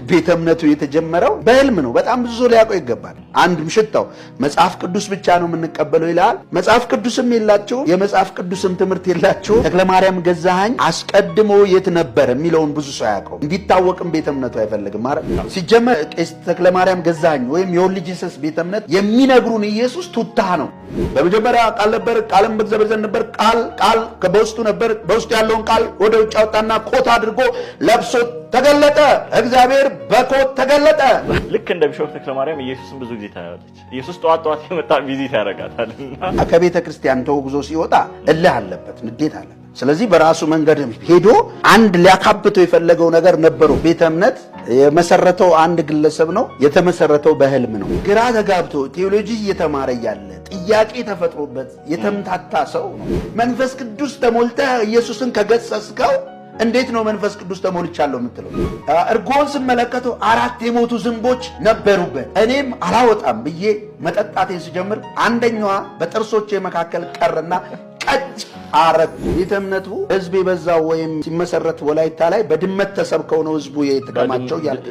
ቤተ እምነቱ የተጀመረው በህልም ነው። በጣም ብዙ ሊያውቀው ይገባል። አንድ ምሽታው መጽሐፍ ቅዱስ ብቻ ነው የምንቀበለው ይላል። መጽሐፍ ቅዱስም የላቸው የመጽሐፍ ቅዱስም ትምህርት የላቸው። ተክለማርያም ገዛኸኝ አስቀድሞ የት ነበር የሚለውን ብዙ ሰው ያውቀው እንዲታወቅም ቤተ እምነቱ አይፈልግም ማለት ነው። ሲጀመር ቄስ ተክለማርያም ገዛኸኝ ወይም የወልድ ኢየሱስ ቤተ እምነት የሚነግሩን ኢየሱስ ቱታ ነው። በመጀመሪያ ቃል ነበር፣ ቃልም በእግዚአብሔር ዘንድ ነበር፣ ቃል በውስጡ ነበር፣ በውስጡ ያለውን ቃል ወደ ውጭ አወጣና ኮት አድርጎ ለብሶ ተገለጠ። እግዚአብሔር በኮት ተገለጠ። ልክ እንደ ቢሾፕ ተክለማርያም ኢየሱስን ብዙ ጊዜ ታያለች። ኢየሱስ ጠዋት የመጣ ቪዚት ያደርጋታልና ከቤተ ክርስቲያን ተወግዞ ሲወጣ እልህ አለበት፣ ንዴት አለበት። ስለዚህ በራሱ መንገድ ሄዶ አንድ ሊያካብተው የፈለገው ነገር ነበረው። ቤተ እምነት የመሰረተው አንድ ግለሰብ ነው። የተመሰረተው በህልም ነው። ግራ ተጋብቶ ቴዎሎጂ እየተማረ ያለ ጥያቄ ተፈጥሮበት የተምታታ ሰው ነው። መንፈስ ቅዱስ ተሞልተህ ኢየሱስን ከገሰስከው እንዴት ነው መንፈስ ቅዱስ ተሞልቻለሁ የምትለው? እርጎን ስመለከተው 4 የሞቱ ዝንቦች ነበሩበት። እኔም አላወጣም ብዬ መጠጣቴን ስጀምር አንደኛዋ በጥርሶቼ መካከል ቀረና ቀጭ አረኩ። ቤተ እምነቱ ህዝብ የበዛው ወይም ሲመሰረት ወላይታ ላይ በድመት ተሰብከው ነው ህዝቡ የተከማቸው ያለ